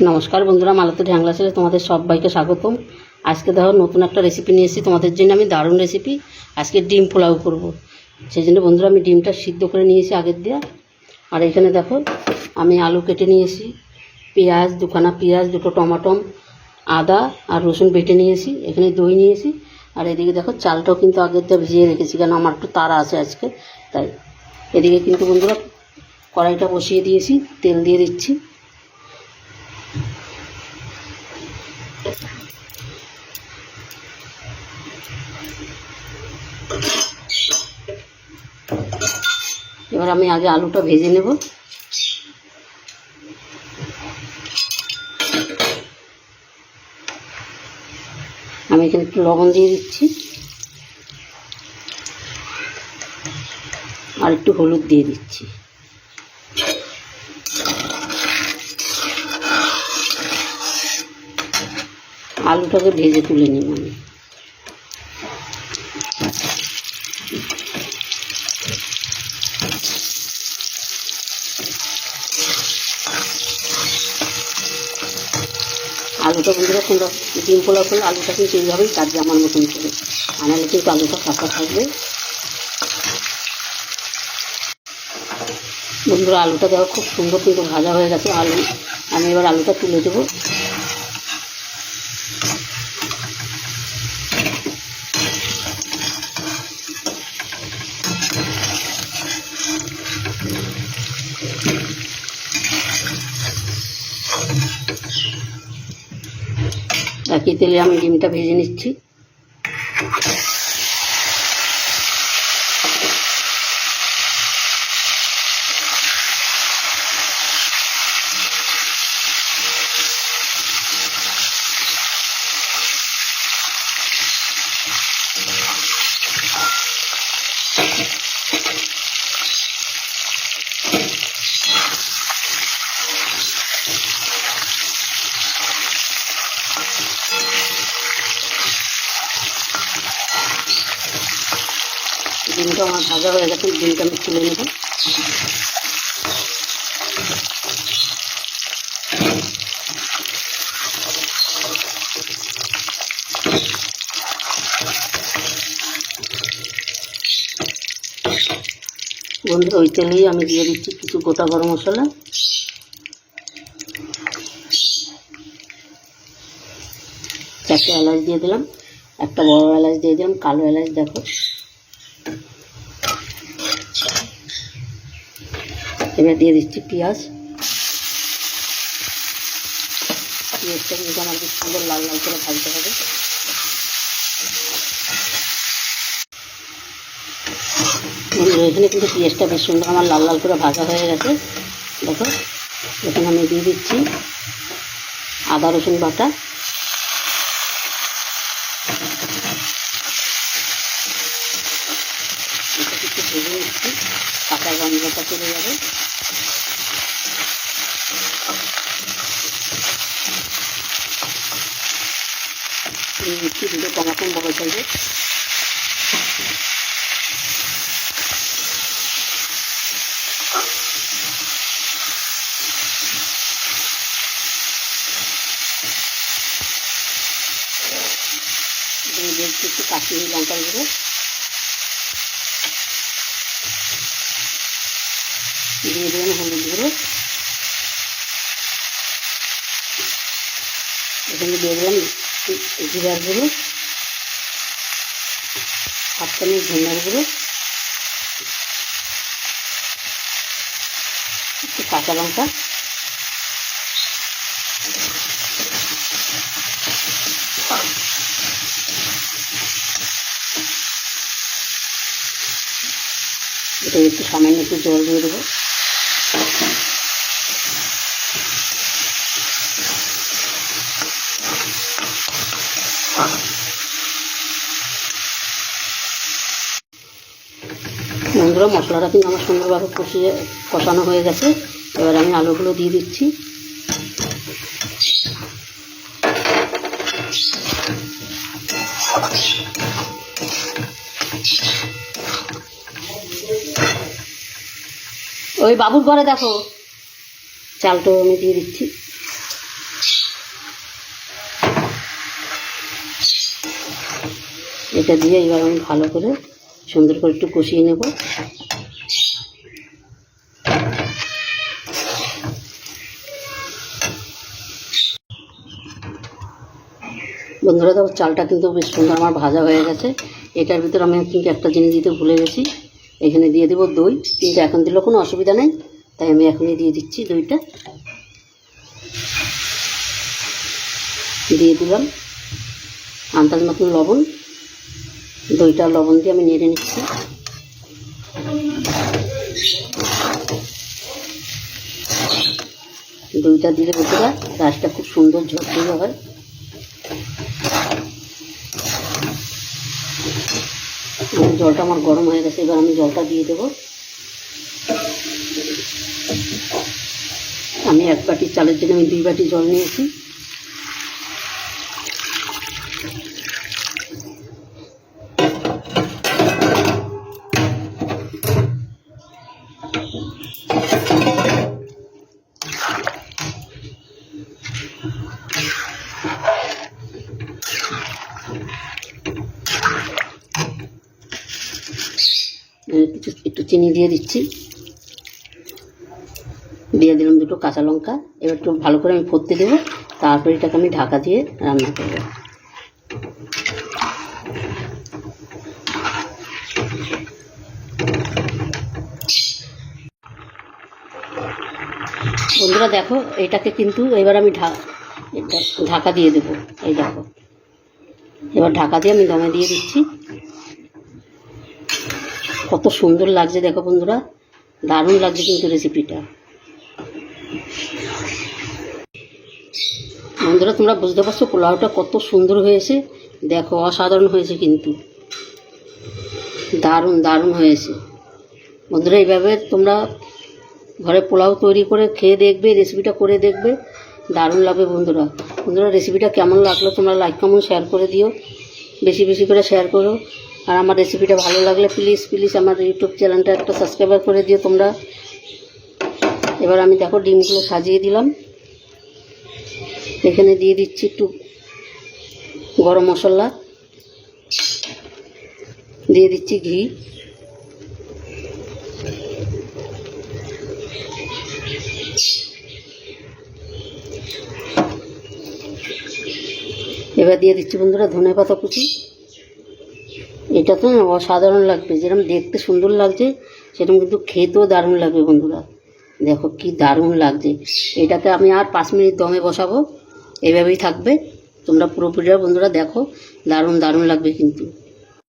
নমস্কার বন্ধুরা, মালতী ঢ্যাংলা ছেলে তোমাদের সবাইকে স্বাগতম। আজকে দেখো নতুন একটা রেসিপি নিয়ে এসেছি তোমাদের জন্য। আমি দারুণ রেসিপি, আজকে ডিম পোলাও করব। সেই জন্য বন্ধুরা আমি ডিমটা সিদ্ধ করে নিয়েছি আগের দিয়ে। আর এখানে দেখো আমি আলু কেটে নিয়েছি, পেঁয়াজ দুখানা, পেঁয়াজ দুটো, টমাটো, আদা আর রসুন বেটে নিয়েছি, এখানে দই নিয়েছি। আর এদিকে দেখো চালটাও কিন্তু আগের দিয়ে ভিজিয়ে রেখেছি, কেন আমার একটু তাড়া আছে আজকে তাই। এদিকে কিন্তু বন্ধুরা কড়াইটা বসিয়ে দিয়েছি, তেল দিয়ে দিচ্ছি। এবার আমি আগে আলুটা ভেজে নেব। আমি এখানে একটু লবণ দিয়ে দিচ্ছি আর একটু হলুদ দিয়ে দিচ্ছি। আলুটাকে ভেজে তুলে নিব আমি। আলুটা বন্ধুরা তোমরা ডিম পোলাও করলে আলুটা কিন্তু এইভাবেই কাটবে আমার মতন করে, আনালে কিন্তু আলুটা কাঁচা থাকবে। বন্ধুরা আলুটা দেখো খুব সুন্দর কিন্তু ভাজা হয়ে গেছে আলু। আমি এবার আলুটা তুলে দেবো। একই তেলে আমি ডিমটা ভেজে নিচ্ছি। ডিমটা আমার ভাজা হয়ে গেছে, ডিমটা আমি তুলে নেব। বন্ধুরা ওই তেলেই আমি দিয়ে দিচ্ছি কিছু গোটা গরম মশলা, চারটে এলাচ দিয়ে দিলাম, একটা বড় এলাচ দিয়ে দিলাম, কালো এলাচ দেখো। এবার দিয়ে দিচ্ছি পেঁয়াজ। পেঁয়াজটা কিন্তু আমার বেশ সুন্দর লাল লাল করে ভাজতে হবে। এখানে কিন্তু পেঁয়াজটা বেশ সুন্দর আমার লাল লাল করে ভাজা হয়ে গেছে দেখো। এখানে আমি দিয়ে দিচ্ছি আদা রসুন বাটা, এটা একটু ভেজে নিচ্ছি, কাঁচা গন্ধটা চলে যাবে। দিয়ে দিচ্ছি দুটো টমাটো বড় সাইজের। দিয়ে দিচ্ছি একটু কাশ্মীরি লঙ্কার গুঁড়ো, দিয়ে দিলাম হলুদ গুঁড়ো, এখানে দিয়ে দিলাম জিরার গুঁড়ো, হাফ চামচ ধনিয়ার গুঁড়ো, একটু কাঁচা লঙ্কা, এটা একটু সামান্য একটু জল দিয়ে দেবো। বন্ধুরা মশলাটা কিন্তু আমার সুন্দরভাবে কষানো হয়ে গেছে। এবার আমি আলুগুলো দিয়ে দিচ্ছি। ওই বাবুর ঘরে দেখো চালটাও আমি দিয়ে দিচ্ছি। এটা দিয়ে এবার আমি ভালো করে সুন্দর করে একটু কষিয়ে নেব। বন্ধুরা দেখো চালটা কিন্তু বেশ সুন্দর আমার ভাজা হয়ে গেছে। এটার ভিতরে আমি কিন্তু একটা জিনিস দিতে ভুলে গেছি, এখানে দিয়ে দেবো দই, কিন্তু এখন দিলেও কোনো অসুবিধা নেই, তাই আমি এখনই দিয়ে দিচ্ছি দইটা। দিয়ে দিলাম আন্দাজ মতন লবণ, দইটা লবণ দিয়ে আমি নেড়ে নিচ্ছি। দইটা দিলে বন্ধুরা রাসটা খুব সুন্দর ঝরঝরে হয়। জলটা আমার গরম হয়ে গেছে, এবার আমি জলটা দিয়ে দেব। আমি 1 বাটি চালের জন্য আমি 2 বাটি জল নিয়েছি। একটু চিনি দিয়ে দিচ্ছি, দিয়ে দিলাম 2টো কাঁচা লঙ্কা। এবার একটু ভালো করে আমি ফুটতে দেবো, তারপর এটাকে আমি ঢাকা দিয়ে রান্না করব। বন্ধুরা দেখো এটাকে কিন্তু এবার আমি ঢাকা দিয়ে দেবো। এই দেখো এবার ঢাকা দিয়ে আমি দমে দিয়ে দিচ্ছি। কত সুন্দর লাগছে দেখো বন্ধুরা, দারুণ লাগছে কিন্তু রেসিপিটা। বন্ধুরা তোমরা বুঝতে পারছো পোলাওটা কত সুন্দর হয়েছে, দেখো অসাধারণ হয়েছে, কিন্তু দারুণ দারুণ হয়েছে। বন্ধুরা এইভাবে তোমরা ঘরে পোলাও তৈরি করে খেয়ে দেখবে, রেসিপিটা করে দেখবে, দারুণ লাগবে। বন্ধুরা বন্ধুরা রেসিপিটা কেমন লাগলো তোমরা লাইক কমেন্ট শেয়ার করে দিও, বেশি বেশি করে শেয়ার করো। আর আমার রেসিপিটা ভালো লাগলে প্লিজ প্লিজ আমার ইউটিউব চ্যানেলটা একটা সাবস্ক্রাইব করে দিও তোমরা। এবার আমি দেখো ডিমগুলো সাজিয়ে দিলাম, এখানে দিয়ে দিচ্ছি একটু গরম মশলা, দিয়ে দিচ্ছি ঘি, এবার দিয়ে দিচ্ছি বন্ধুরা ধনেপাতা কুচি। এটা তো অসাধারণ লাগবে, যেরকম দেখতে সুন্দর লাগছে সেরকম কিন্তু খেতেও দারুণ লাগবে। বন্ধুরা দেখো কি দারুণ লাগছে। এটাকে আমি আর 5 মিনিট দমে বসাবো, এভাবেই থাকবে। তোমরা পুরোপুরিটা বন্ধুরা দেখো, দারুণ দারুণ লাগবে কিন্তু।